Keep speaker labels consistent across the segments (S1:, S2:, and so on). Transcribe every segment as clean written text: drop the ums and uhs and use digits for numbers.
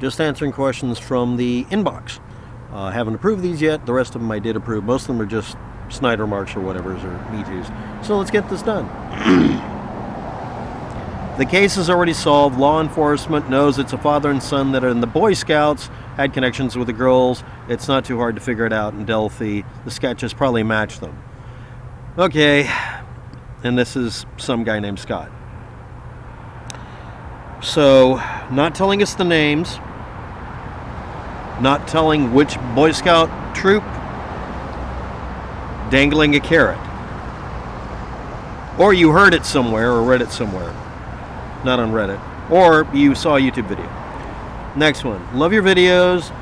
S1: Just answering questions from the inbox. Haven't approved these yet. The rest of them I did approve. Most of them are just snide remarks or whatever's or me too's. So let's get this done. The case is already solved. Law enforcement knows it's a father and son that are in the Boy Scouts, had connections with the girls. It's not too hard to figure it out in Delphi. The sketches probably match them. Okay, and this is some guy named Scott. So, not telling us the names, not telling which Boy Scout troop, dangling a carrot. Or you heard it somewhere or read it somewhere. Not on Reddit. Or you saw a YouTube video. Next one. Love your videos.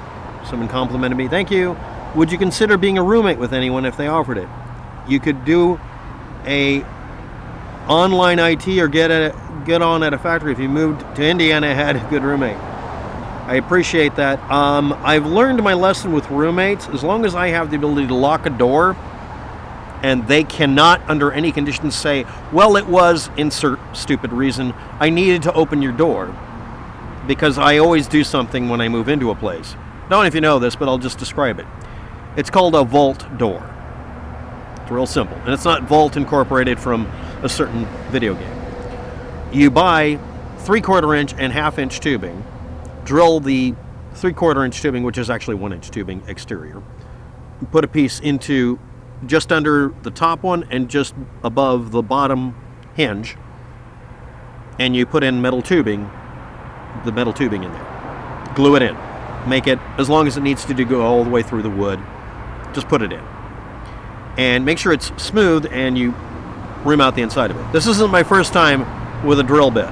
S1: Someone complimented me. Thank you. Would you consider being a roommate with anyone if they offered it? You could do a online IT or get on at a factory if you moved to Indiana and had a good roommate. I appreciate that. I've learned my lesson with roommates. As long as I have the ability to lock a door and they cannot under any conditions say, well, it was insert stupid reason, I needed to open your door, because I always do something when I move into a place. I don't know if you know this, but I'll just describe it. It's called a vault door. It's real simple. And it's not Vault Incorporated from a certain video game. You buy 3/4 inch and 1/2 inch tubing, drill the 3/4 inch tubing, which is actually 1 inch tubing exterior, put a piece into just under the top one and just above the bottom hinge, and you put in the metal tubing in there. Glue it in. Make it as long as it needs to go all the way through the wood. Just put it in. And make sure it's smooth and you rim out the inside of it. This isn't my first time with a drill bit.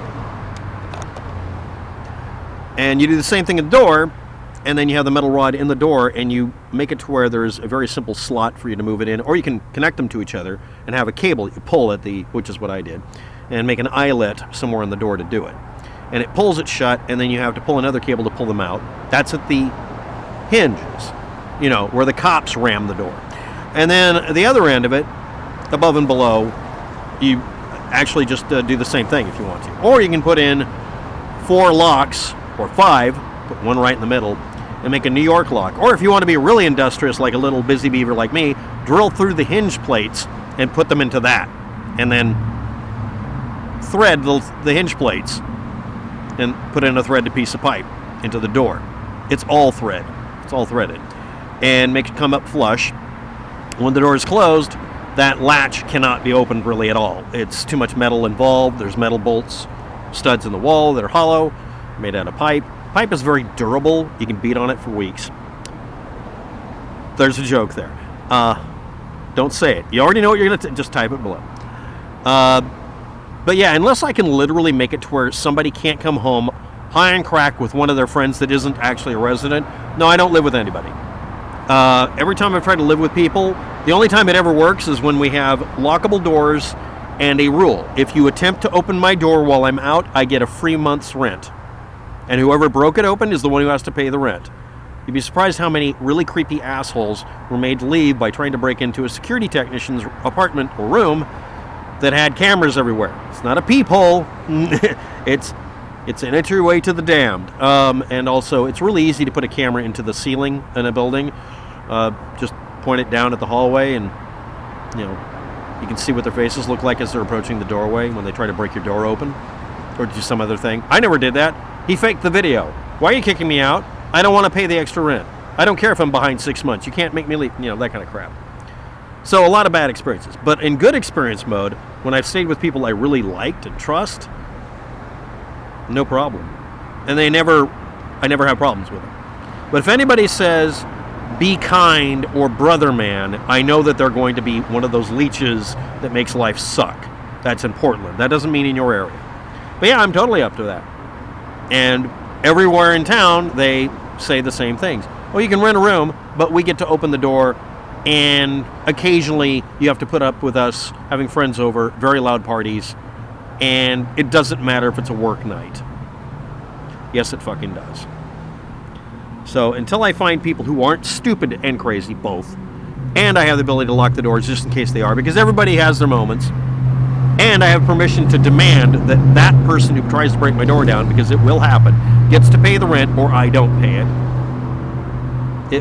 S1: And you do the same thing in the door, and then you have the metal rod in the door, and you make it to where there's a very simple slot for you to move it in, or you can connect them to each other and have a cable you pull at which is what I did, and make an eyelet somewhere on the door to do it. And it pulls it shut, and then you have to pull another cable to pull them out. That's at the hinges, where the cops ram the door. And then the other end of it, above and below, you actually just do the same thing if you want to. Or you can put in 4 locks, or 5, put one right in the middle, and make a New York lock. Or if you want to be really industrious, like a little busy beaver like me, drill through the hinge plates and put them into that. And then thread the hinge plates and put in a threaded piece of pipe into the door. It's all thread. It's all threaded. And make it come up flush. When the door is closed, that latch cannot be opened really at all. It's too much metal involved. There's metal bolts, studs in the wall that are hollow, made out of pipe. Pipe is very durable. You can beat on it for weeks. There's a joke there. Don't say it. You already know what you're going to just type it below. But yeah, unless I can literally make it to where somebody can't come home high on crack with one of their friends that isn't actually a resident, no, I don't live with anybody. Every time I've tried to live with people, the only time it ever works is when we have lockable doors and a rule. If you attempt to open my door while I'm out, I get a free month's rent. And whoever broke it open is the one who has to pay the rent. You'd be surprised how many really creepy assholes were made to leave by trying to break into a security technician's apartment or room that had cameras everywhere. It's not a peephole. It's an entryway to the damned. And also, it's really easy to put a camera into the ceiling in a building. Just point it down at the hallway, and you can see what their faces look like as they're approaching the doorway when they try to break your door open or do some other thing. I never did that. He faked the video. Why are you kicking me out? I don't want to pay the extra rent. I don't care if I'm behind 6 months. You can't make me leave. That kind of crap. So a lot of bad experiences. But in good experience mode, when I've stayed with people I really liked and trust, no problem. And I never have problems with them. But if anybody says, be kind or brother man, I know that they're going to be one of those leeches that makes life suck. That's in Portland. That doesn't mean in your area. But yeah, I'm totally up to that. And everywhere in town, they say the same things. Well, you can rent a room, but we get to open the door, and occasionally you have to put up with us having friends over, very loud parties, and it doesn't matter if it's a work night. Yes, it fucking does. So until I find people who aren't stupid and crazy, both, and I have the ability to lock the doors just in case they are, because everybody has their moments, and I have permission to demand that person who tries to break my door down, because it will happen, gets to pay the rent, or I don't pay it.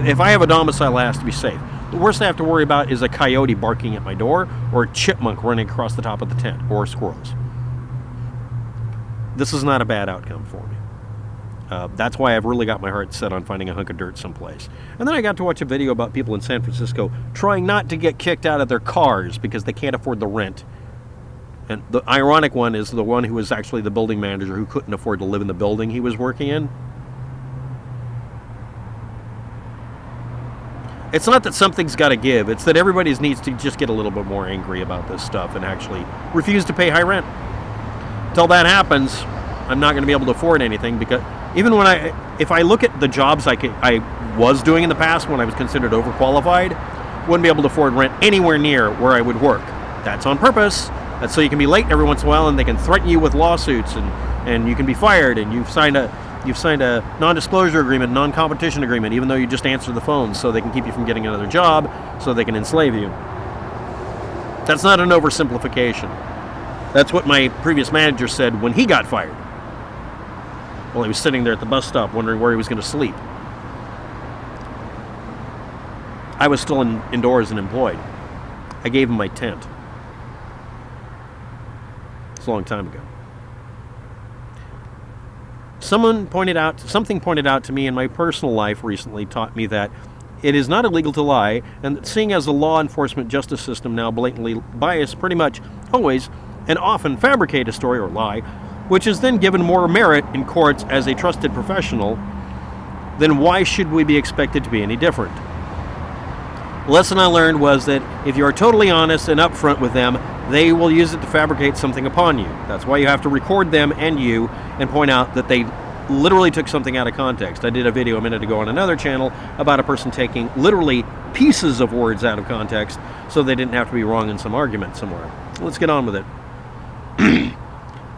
S1: If I have a domicile, it has to be safe. The worst I have to worry about is a coyote barking at my door, or a chipmunk running across the top of the tent, or squirrels. This is not a bad outcome for me. That's why I've really got my heart set on finding a hunk of dirt someplace. And then I got to watch a video about people in San Francisco trying not to get kicked out of their cars because they can't afford the rent. And the ironic one is the one who was actually the building manager who couldn't afford to live in the building he was working in. It's not that something's got to give. It's that everybody needs to just get a little bit more angry about this stuff and actually refuse to pay high rent. Until that happens, I'm not going to be able to afford anything, because even if I look at the jobs I was doing in the past when I was considered overqualified, wouldn't be able to afford rent anywhere near where I would work. That's on purpose. That's so you can be late every once in a while, and they can threaten you with lawsuits, and you can be fired, and you've signed a non-disclosure agreement, non-competition agreement, even though you just answer the phone, so they can keep you from getting another job, so they can enslave you. That's not an oversimplification. That's what my previous manager said when he got fired. Well, he was sitting there at the bus stop wondering where he was going to sleep. I was still indoors and employed. I gave him my tent. It's a long time ago. Something pointed out to me in my personal life recently taught me that it is not illegal to lie, and that seeing as the law enforcement justice system now blatantly biased pretty much always and often fabricate a story or lie, which is then given more merit in courts as a trusted professional, then why should we be expected to be any different? The lesson I learned was that if you are totally honest and upfront with them, they will use it to fabricate something upon you. That's why you have to record them and you and point out that they literally took something out of context. I did a video a minute ago on another channel about a person taking literally pieces of words out of context so they didn't have to be wrong in some argument somewhere. Let's get on with it.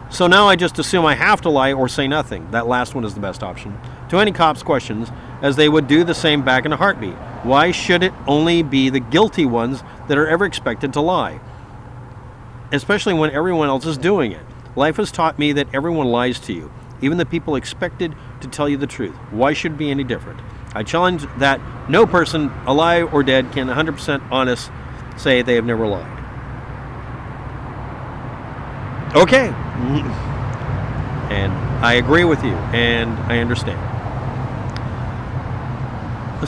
S1: So now I just assume I have to lie or say nothing. That last one is the best option. To any cops' questions, as they would do the same back in a heartbeat. Why should it only be the guilty ones that are ever expected to lie? Especially when everyone else is doing it. Life has taught me that everyone lies to you, even the people expected to tell you the truth. Why should it be any different? I challenge that no person, alive or dead, can 100% honest say they have never lied. Okay. And I agree with you, and I understand.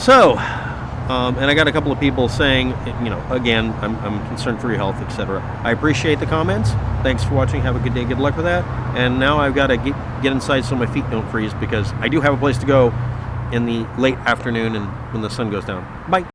S1: So, and I got a couple of people saying, again, I'm concerned for your health, etc. I appreciate the comments. Thanks for watching. Have a good day. Good luck with that. And now I've got to get inside so my feet don't freeze, because I do have a place to go in the late afternoon and when the sun goes down. Bye.